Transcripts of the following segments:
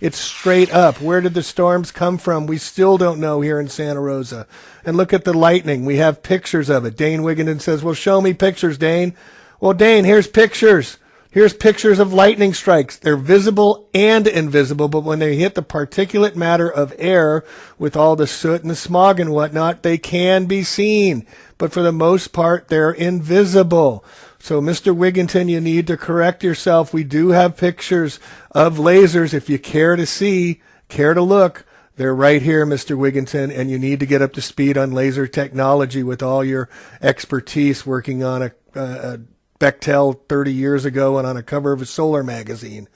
It's straight up. Where did the storms come from? We still don't know here in Santa Rosa. And look at the lightning. We have pictures of it. Dane Wigington says, well, show me pictures, Dane. Well, Dane, here's pictures. Here's pictures of lightning strikes. They're visible and invisible, but when they hit the particulate matter of air with all the soot and the smog and whatnot, they can be seen. But for the most part, they're invisible. So, Mr. Wigington, you need to correct yourself. We do have pictures of lasers. If you care to see, care to look, they're right here, Mr. Wigington, and you need to get up to speed on laser technology with all your expertise working on a Bechtel 30 years ago and on a cover of a solar magazine.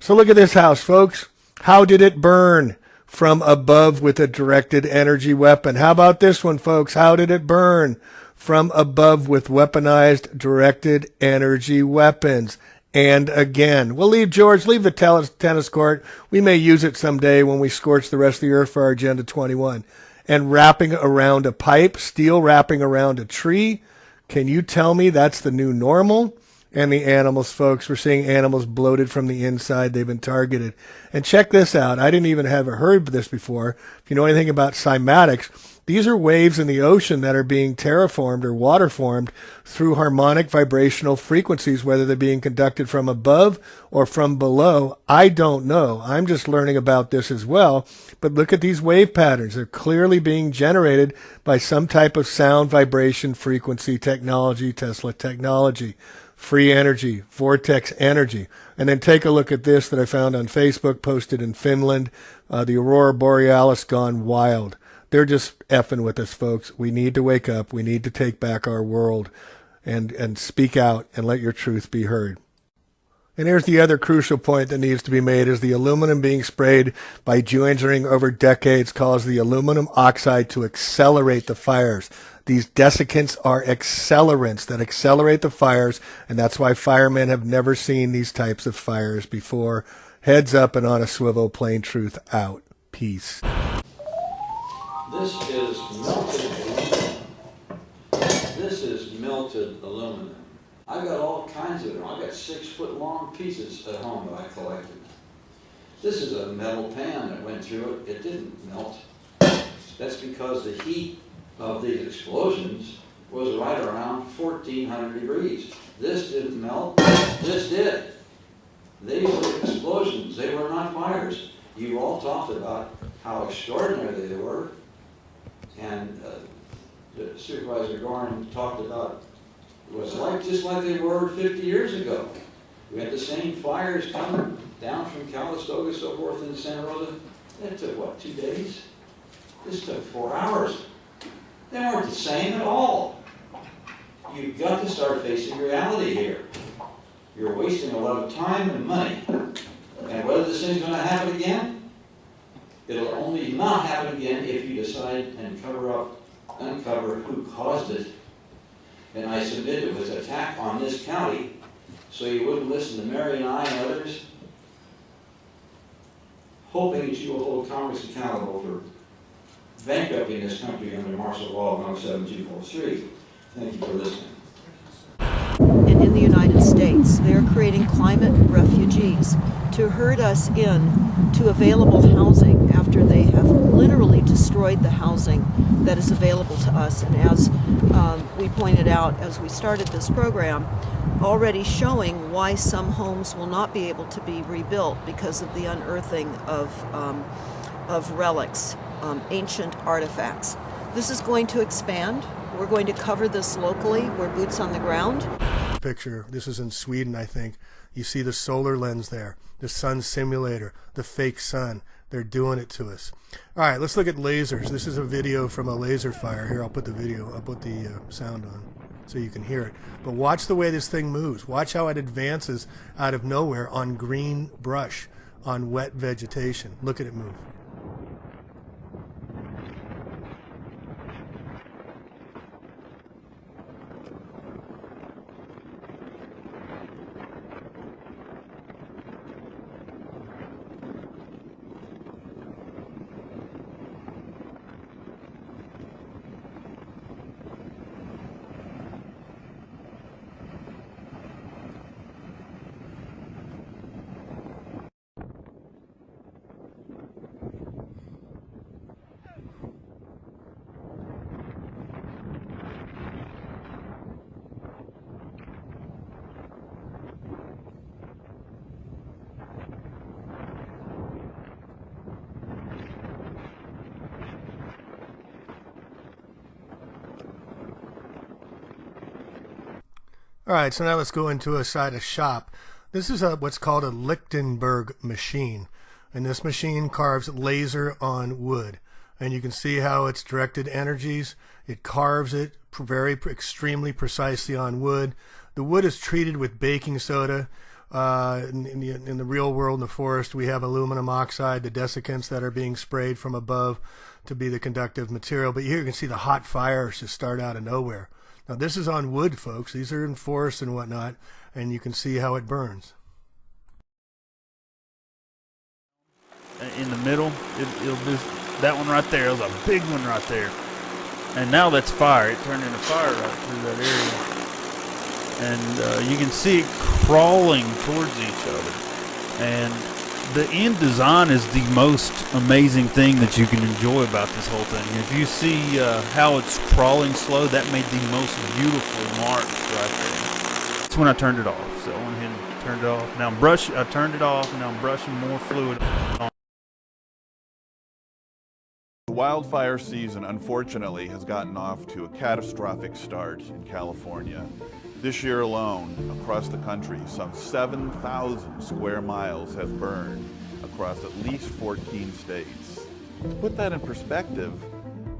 So look at this house, folks. How did it burn? From above with a directed energy weapon. How about this one, folks? How did it burn? From above with weaponized directed energy weapons. And again, we'll leave the tennis court. We may use it someday when we scorch the rest of the earth for our Agenda 21. And wrapping around a pipe, steel wrapping around a tree. Can you tell me that's the new normal? And the animals, folks, we're seeing animals bloated from the inside. They've been targeted. And check this out. I didn't even have heard this before. If you know anything about cymatics, these are waves in the ocean that are being terraformed or waterformed through harmonic vibrational frequencies, whether they're being conducted from above or from below. I don't know. I'm just learning about this as well. But look at these wave patterns. They're clearly being generated by some type of sound vibration frequency technology, Tesla technology, free energy, vortex energy. And then take a look at this that I found on Facebook, posted in Finland, the Aurora Borealis gone wild. They're just effing with us, folks. We need to wake up. We need to take back our world and speak out and let your truth be heard. And here's the other crucial point that needs to be made is the aluminum being sprayed by geoengineering over decades caused the aluminum oxide to accelerate the fires. These desiccants are accelerants that accelerate the fires, and that's why firemen have never seen these types of fires before. Heads up and on a swivel, plain truth out. Peace. This is melted aluminum. This is melted aluminum. I've got all kinds of them. I've got 6-foot-long pieces at home that I collected. This is a metal pan that went through it. It didn't melt. That's because the heat of these explosions was right around 1,400 degrees. This didn't melt. This did. These were explosions. They were not fires. You all talked about how extraordinary they were. And Supervisor Gorin talked about it was just like they were 50 years ago. We had the same fires coming down from Calistoga, so forth, in Santa Rosa. That took, what, 2 days? This took 4 hours. They weren't the same at all. You've got to start facing reality here. You're wasting a lot of time and money. And whether this thing's going to happen again, it'll only not happen again if you decide and uncover who caused it. And I submit it was an attack on this county, so you wouldn't listen to Mary and I and others, hoping that you will hold Congress accountable for bankrupting this country under martial law 17243. Thank you for listening. And in the United States, they are creating climate refugees to herd us in to available housing after they have literally destroyed the housing that is available to us. And as we pointed out as we started this program, already showing why some homes will not be able to be rebuilt because of the unearthing of relics, ancient artifacts. This is going to expand. We're going to cover this locally. We're boots on the ground. Picture, this is in Sweden, I think. You see the solar lens there, the sun simulator, the fake sun. They're doing it to us. All right, let's look at lasers. This is a video from a laser fire. Here, I'll put the sound on so you can hear it. But watch the way this thing moves. Watch how it advances out of nowhere on green brush, on wet vegetation. Look at it move. All right, so now let's go into a side of shop. This is what's called a Lichtenberg machine, and this machine carves laser on wood. And you can see how it's directed energies. It carves it extremely precisely on wood. The wood is treated with baking soda. In the real world, in the forest, we have aluminum oxide, the desiccants that are being sprayed from above to be the conductive material. But here you can see the hot fires just start out of nowhere. Now this is on wood, folks. These are in forests and whatnot, and you can see how it burns. In the middle, it'll do that one right there. It was a big one right there. And now that's fire. It turned into fire right through that area. And you can see it crawling towards each other. And the end design is the most amazing thing that you can enjoy about this whole thing. If you see how it's crawling slow, that made the most beautiful marks right there. That's when I turned it off. So I went ahead and turned it off. Now I turned it off, and now I'm brushing more fluid on. The wildfire season, unfortunately, has gotten off to a catastrophic start in California. This year alone, across the country, some 7,000 square miles have burned across at least 14 states. To put that in perspective,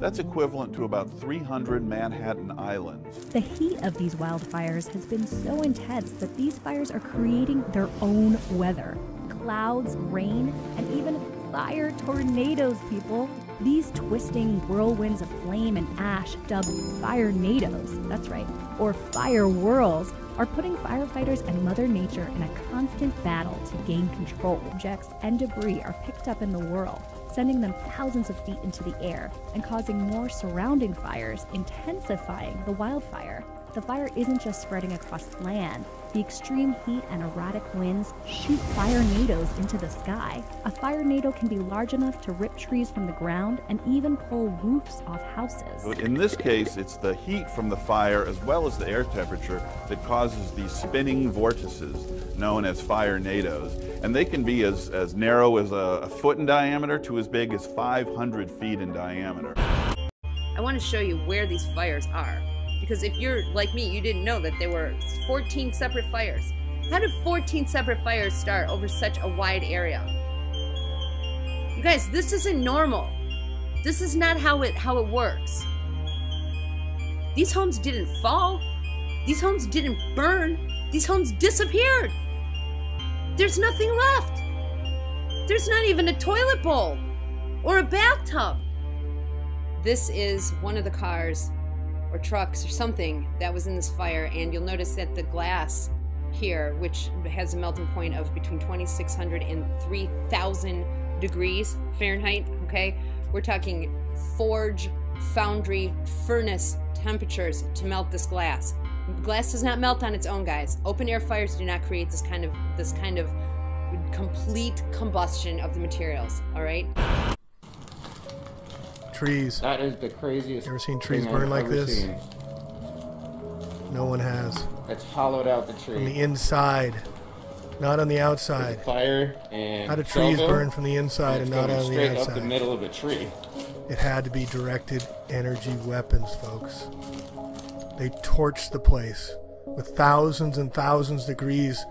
that's equivalent to about 300 Manhattan islands. The heat of these wildfires has been so intense that these fires are creating their own weather. Clouds, rain, and even fire tornadoes, people. These twisting whirlwinds of flame and ash, dubbed fire-nados, that's right, or fire whirls, are putting firefighters and Mother Nature in a constant battle to gain control. Objects and debris are picked up in the whirl, sending them thousands of feet into the air and causing more surrounding fires, intensifying the wildfire. The fire isn't just spreading across land. The extreme heat and erratic winds shoot fire-nados into the sky. A fire-nado can be large enough to rip trees from the ground and even pull roofs off houses. In this case, it's the heat from the fire as well as the air temperature that causes these spinning vortices known as fire-nados. And they can be as narrow as a foot in diameter to as big as 500 feet in diameter. I want to show you where these fires are. Because if you're like me, you didn't know that there were 14 separate fires. How did 14 separate fires start over such a wide area? You guys, this isn't normal. This is not how it works. These homes didn't fall. These homes didn't burn. These homes disappeared. There's nothing left. There's not even a toilet bowl or a bathtub. This is one of the cars or trucks or something that was in this fire, and you'll notice that the glass here, which has a melting point of between 2,600 and 3,000 degrees Fahrenheit, okay? We're talking forge, foundry, furnace temperatures to melt this glass. Glass does not melt on its own, guys. Open air fires do not create this kind of complete combustion of the materials, all right? Trees. That is the craziest. You ever seen trees burn like this? Seen. No one has. It's hollowed out the tree. From the inside, not on the outside. There's a fire and how do trees burn from the inside and not on the straight outside? up the middle of a tree. It had to be directed energy weapons, folks. They torched the place with thousands and thousands of degrees,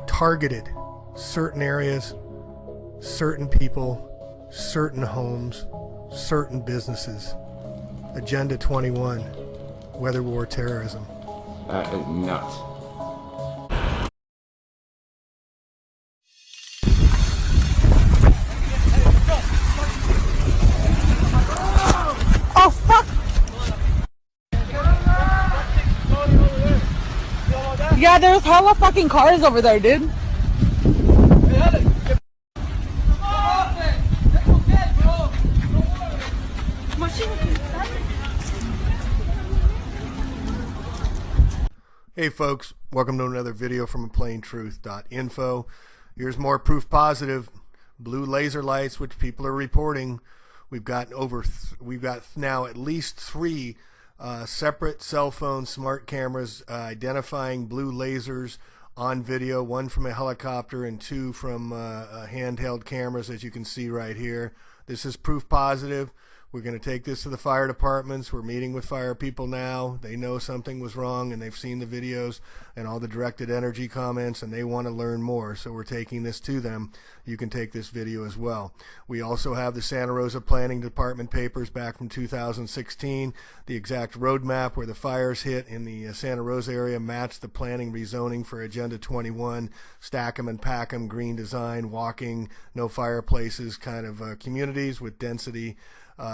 targeted certain areas, certain people, certain homes, certain businesses. Agenda 21, weather war terrorism. That is nuts. Oh fuck! Yeah, there's hella fucking cars over there, dude. Hey folks, welcome to another video from plaintruth.info. Here's more proof positive. Blue laser lights, which people are reporting. We've got now at least 3 separate cell phone smart cameras identifying blue lasers on video, 1 from a helicopter and 2 from handheld cameras, as you can see right here. This is proof positive. We're going to take this to the fire departments. We're meeting with fire people now. They know something was wrong, and they've seen the videos and all the directed energy comments, and they want to learn more. So we're taking this to them. You can take this video as well. We also have the Santa Rosa Planning Department papers back from 2016. The exact roadmap where the fires hit in the Santa Rosa area matched the planning rezoning for Agenda 21, stack 'em and pack 'em, green design, walking, no fireplaces kind of communities with density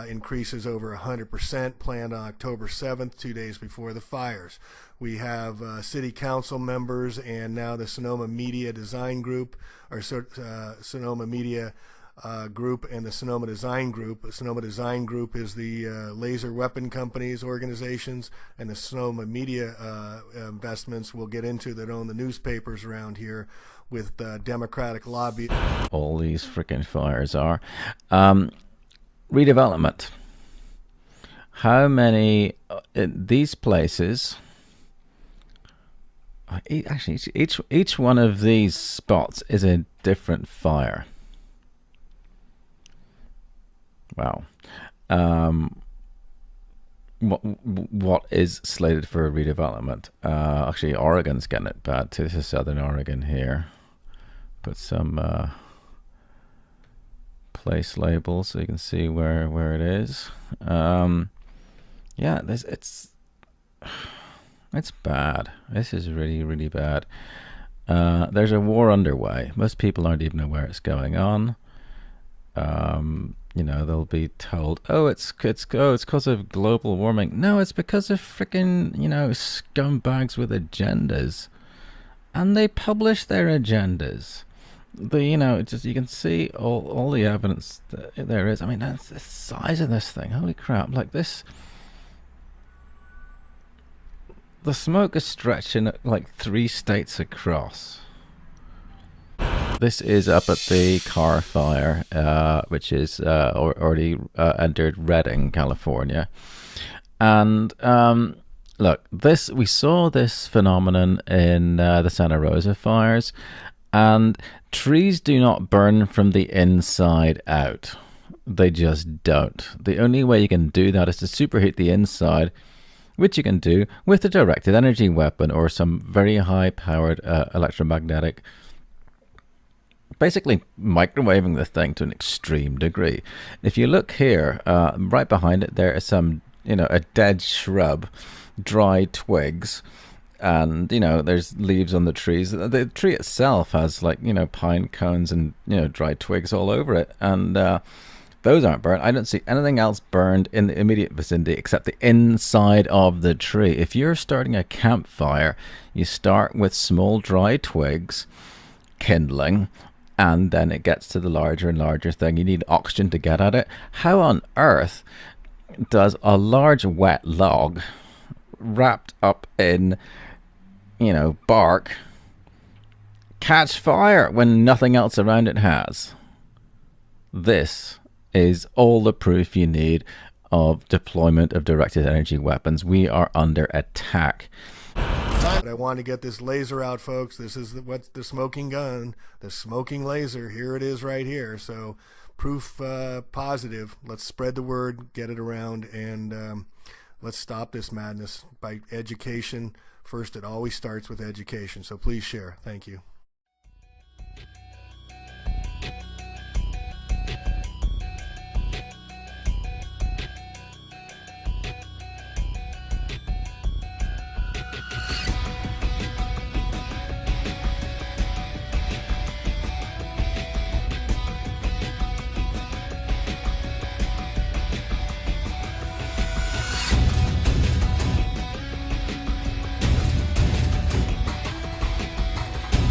increases over 100%, planned on October 7th, 2 days before the fires. We have city council members and now the Sonoma Media Design Group, or Sonoma Media Group and the Sonoma Design Group. The Sonoma Design Group is the laser weapon companies, organizations, and the Sonoma Media investments we'll get into that own the newspapers around here with Democratic lobby. All these freaking fires are. Redevelopment. How many these places? Actually, each one of these spots is a different fire. Wow. What is slated for redevelopment? Actually, Oregon's getting it bad too. This is Southern Oregon here. Put some place labels so you can see where it is. Yeah, it's bad. This is really bad. There's a war underway. Most people aren't even aware it's going on. You know, they'll be told, oh, it's because of global warming. No, it's because of freaking, you know, scumbags with agendas, and they publish their agendas. You know, just you can see all the evidence that there is. I mean, that's the size of this thing. Holy crap! Like this, the smoke is stretching like 3 states across. This is up at the Carr Fire, which is already entered Redding, California. And look, we saw this phenomenon in the Santa Rosa fires, and trees do not burn from the inside out. They just don't. The only way you can do that is to superheat the inside, which you can do with a directed energy weapon or some very high-powered electromagnetic, basically microwaving the thing to an extreme degree. If you look here, right behind it, there is some, you know, a dead shrub, dry twigs, and, you know, there's leaves on the trees. The tree itself has, like, you know, pine cones and, you know, dry twigs all over it, and those aren't burned. I don't see anything else burned in the immediate vicinity except the inside of the tree. If you're starting a campfire, you start with small dry twigs, kindling, and then it gets to the larger and larger thing. You need oxygen to get at it. How on earth does a large wet log wrapped up in, you know, bark catch fire when nothing else around it has? This is all the proof you need of deployment of directed energy weapons. We are under attack. But I want to get this laser out, folks. This is what's the smoking gun, the smoking laser. Here it is right here. So proof positive. Let's spread the word, get it around, and let's stop this madness by education. First, it always starts with education. So please share. Thank you.